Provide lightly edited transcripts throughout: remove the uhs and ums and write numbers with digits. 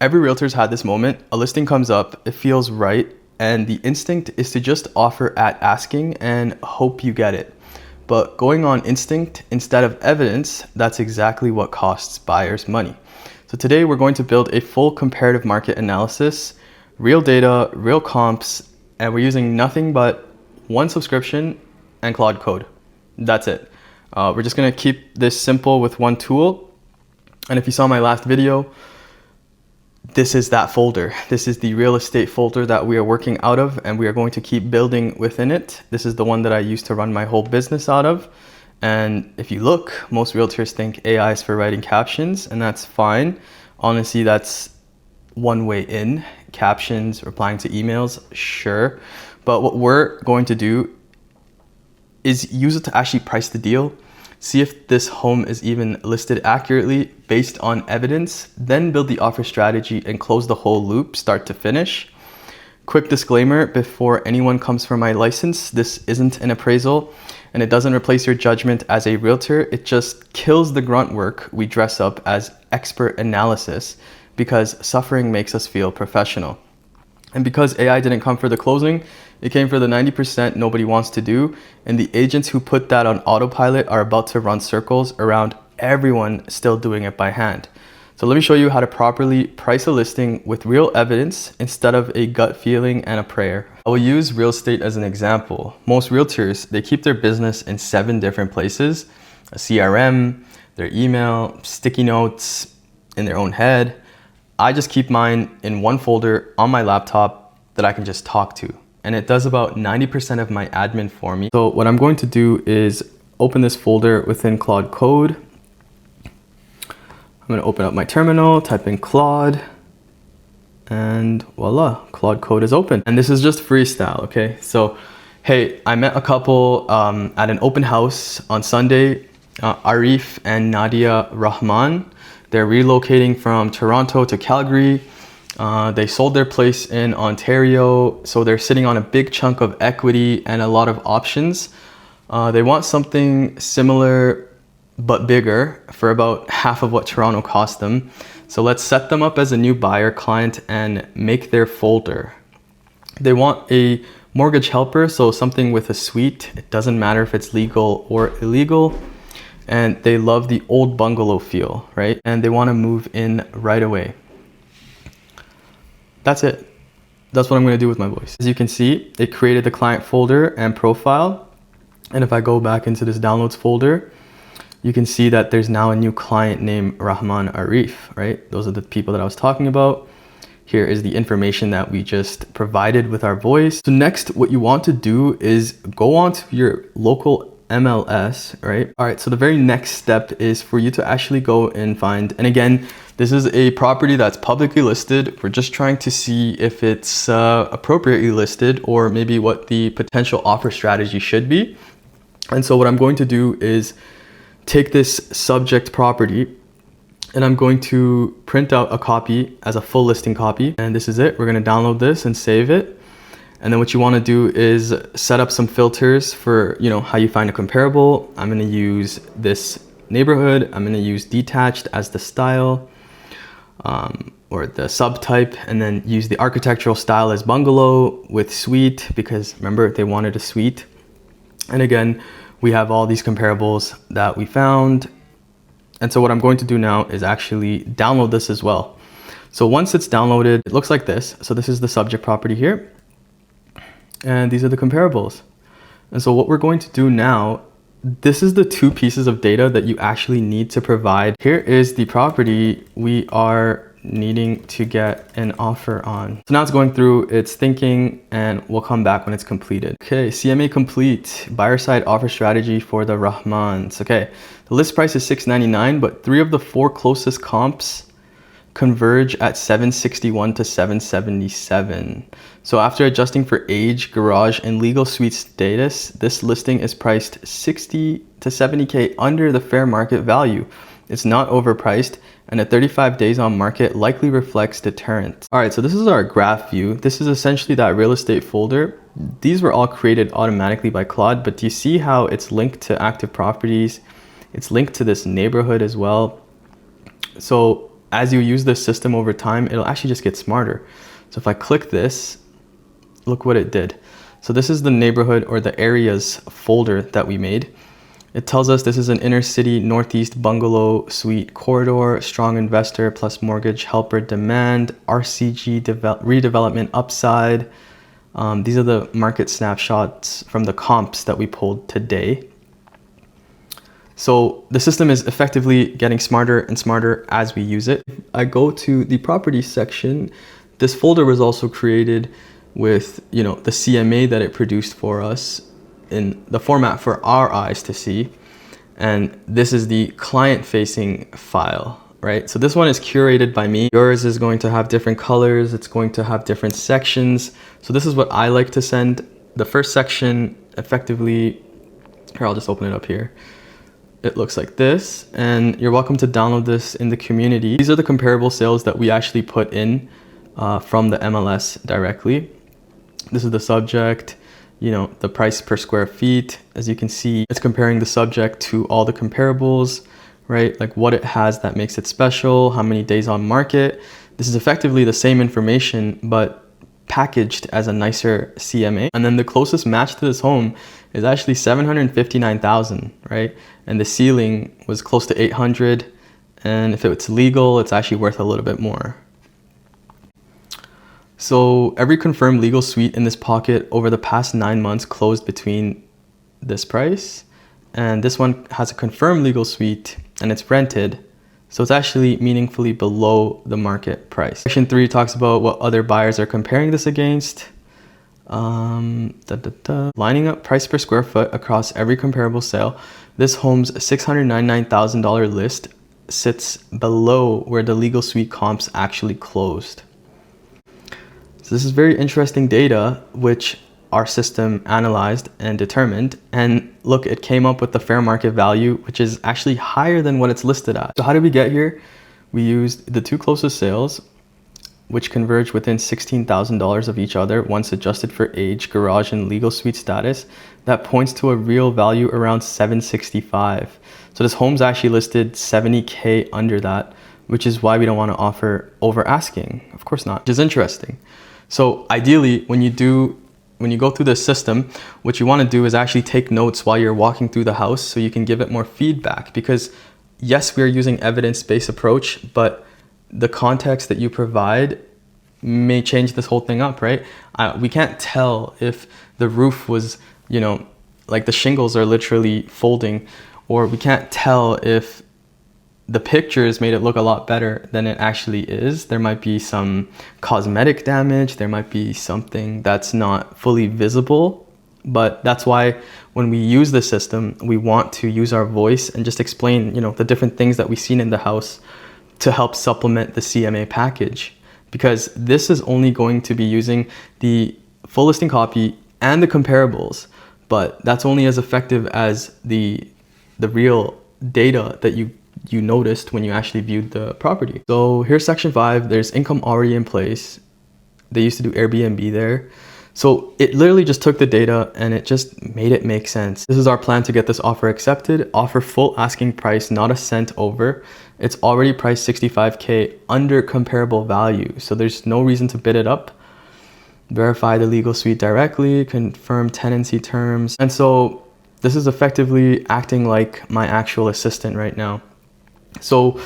Every realtor's had this moment. A listing comes up, it feels right, and the instinct is to just offer at asking and hope you get it. But going on instinct instead of evidence, that's exactly what costs buyers money. So today we're going to build a full comparative market analysis, real data, real comps, and we're using nothing but one subscription and Claude Code. That's it. We're just gonna keep this simple with one tool. And if you saw my last video, this is that folder. This is the real estate folder that we are working out of, and we are going to keep building within it. This is the one that I used to run my whole business out of. And if you look, most realtors think AI is for writing captions, and that's fine. Honestly, that's one way in. Captions, replying to emails, sure. But what we're going to do is use it to actually price the deal, see if this home is even listed accurately based on evidence, then build the offer strategy and close the whole loop start to finish. Quick disclaimer before anyone comes for my license, this isn't an appraisal and it doesn't replace your judgment as a realtor. It just kills the grunt work we dress up as expert analysis because suffering makes us feel professional. And because AI didn't come for the closing, it came for the 90% nobody wants to do. And the agents who put that on autopilot are about to run circles around everyone still doing it by hand. So let me show you how to properly price a listing with real evidence instead of a gut feeling and a prayer. I will use real estate as an example. Most realtors, they keep their business in 7 different places: a CRM, their email, sticky notes, in their own head. I just keep mine in one folder on my laptop that I can just talk to. And it does about 90% of my admin for me. So what I'm going to do is open this folder within Claude Code. I'm gonna open up my terminal, type in Claude, and voila, Claude Code is open. And this is just freestyle, okay? So, hey, I met a couple at an open house on Sunday, Arif and Nadia Rahman. They're relocating from Toronto to Calgary. They sold their place in Ontario, so they're sitting on a big chunk of equity and a lot of options. They want something similar but bigger for about half of what Toronto cost them. So let's set them up as a new buyer client and make their folder. They want a mortgage helper, so something with a suite. It doesn't matter if it's legal or illegal. And they love the old bungalow feel, right? And they want to move in right away. That's it. That's what I'm going to do with my voice. As you can see, it created the client folder and profile. And if I go back into this downloads folder, you can see that there's now a new client named Rahman Arif, right? Those are the people that I was talking about. Here is the information that we just provided with our voice. So next, what you want to do is go on to your local MLS, right? All right, so the very next step is for you to actually go and find, and again, this is a property that's publicly listed. We're just trying to see if it's appropriately listed or maybe what the potential offer strategy should be. And so what I'm going to do is take this subject property and I'm going to print out a copy as a full listing copy. And this is it. We're going to download this and save it. And then what you want to do is set up some filters for, how you find a comparable. I'm going to use this neighborhood. I'm going to use detached as the style or the subtype, and then use the architectural style as bungalow with suite, because remember, they wanted a suite. And again, we have all these comparables that we found. And so what I'm going to do now is actually download this as well. So once it's downloaded, it looks like this. So this is the subject property here. And these are the comparables. And so what we're going to do now, this is the 2 pieces of data that you actually need to provide. Here is the property we are needing to get an offer on. So now it's going through its thinking and we'll come back when it's completed. Okay, CMA complete, buyer side offer strategy for the Rahmans. Okay, the list price is $699, but 3 of the 4 closest comps converge at $761 to $777. So after adjusting for age, garage, and legal suite status, this listing is priced $60 to $70K under the fair market value. It's not overpriced, and at 35 days on market likely reflects deterrent. All right, so this is our graph view. This is essentially that real estate folder. These were all created automatically by Claude, but do you see how it's linked to active properties? It's linked to this neighborhood as well. So as you use this system over time, it'll actually just get smarter. So if I click this, look what it did. So this is the neighborhood or the areas folder that we made. It tells us this is an inner city northeast bungalow suite corridor, strong investor plus mortgage helper demand, RCG redevelopment upside. These are the market snapshots from the comps that we pulled today. So the system is effectively getting smarter and smarter as we use it. I go to the properties section. This folder was also created with, you know, the CMA that it produced for us in the format for our eyes to see. And this is the client-facing file, right? So this one is curated by me. Yours is going to have different colors. It's going to have different sections. So this is what I like to send. The first section effectively, here, I'll just open it up here. It looks like this, and you're welcome to download this in the community. These are the comparable sales that we actually put in from the MLS directly. This is the subject, you know, the price per square feet. As you can see, it's comparing the subject to all the comparables, right? Like what it has that makes it special, how many days on market. This is effectively the same information, but packaged as a nicer CMA. And then the closest match to this home is actually 759,000, right? And the ceiling was close to 800. And if it's legal, it's actually worth a little bit more. So every confirmed legal suite in this pocket over the past 9 months closed between this price, and this one has a confirmed legal suite and it's rented. So it's actually meaningfully below the market price. Section 3 talks about what other buyers are comparing this against. Lining up price per square foot across every comparable sale. This home's $699,000 list sits below where the legal suite comps actually closed. So this is very interesting data, which our system analyzed and determined. And look, it came up with the fair market value, which is actually higher than what it's listed at. So how did we get here? We used the two closest sales, which converge within $16,000 of each other once adjusted for age, garage, and legal suite status. That points to a real value around $765,000. So this home's actually listed $70K under that, which is why we don't want to offer over asking. Of course not, which is interesting. So ideally, when you go through the system, what you want to do is actually take notes while you're walking through the house so you can give it more feedback. Because yes, we are using evidence-based approach, but the context that you provide may change this whole thing up, right? We can't tell if the roof was, you know, like the shingles are literally folding, or we can't tell if the pictures made it look a lot better than it actually is. There might be some cosmetic damage. There might be something that's not fully visible, but that's why when we use the system, we want to use our voice and just explain, you know, the different things that we've seen in the house to help supplement the CMA package, because this is only going to be using the full listing copy and the comparables, but that's only as effective as the real data that you noticed when you actually viewed the property. So here's section 5. There's income already in place. They used to do Airbnb there. So it literally just took the data and it just made it make sense. This is our plan to get this offer accepted. Offer full asking price, not a cent over. It's already priced $65K under comparable value. So there's no reason to bid it up. Verify the legal suite directly, confirm tenancy terms. And so this is effectively acting like my actual assistant right now. So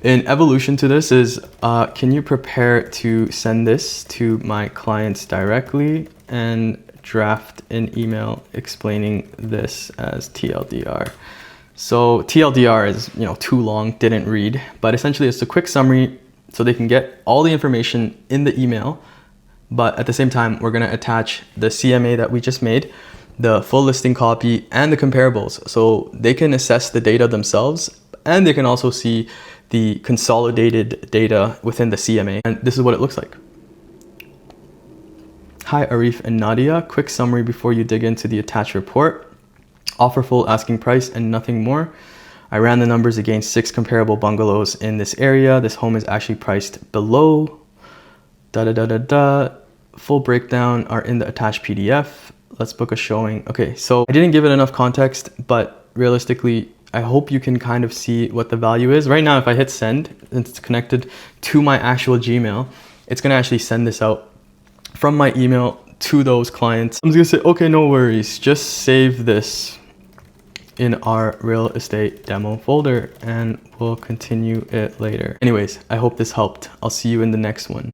an evolution to this is, can you prepare to send this to my clients directly and draft an email explaining this as TLDR. So TLDR is, you know, too long, didn't read, but essentially it's a quick summary so they can get all the information in the email. But at the same time, we're going to attach the CMA that we just made, the full listing copy, and the comparables. So they can assess the data themselves, and they can also see the consolidated data within the CMA. And this is what it looks like. Hi, Arif and Nadia. Quick summary before you dig into the attached report. Offer full asking price and nothing more. I ran the numbers against 6 comparable bungalows in this area. This home is actually priced below. Full breakdown are in the attached PDF. Let's book a showing. Okay, so I didn't give it enough context, but realistically, I hope you can kind of see what the value is. Right now, if I hit send, it's connected to my actual Gmail. It's gonna actually send this out from my email to those clients. I'm just gonna say, okay, no worries. Just save this in our real estate demo folder and we'll continue it later. Anyways, I hope this helped. I'll see you in the next one.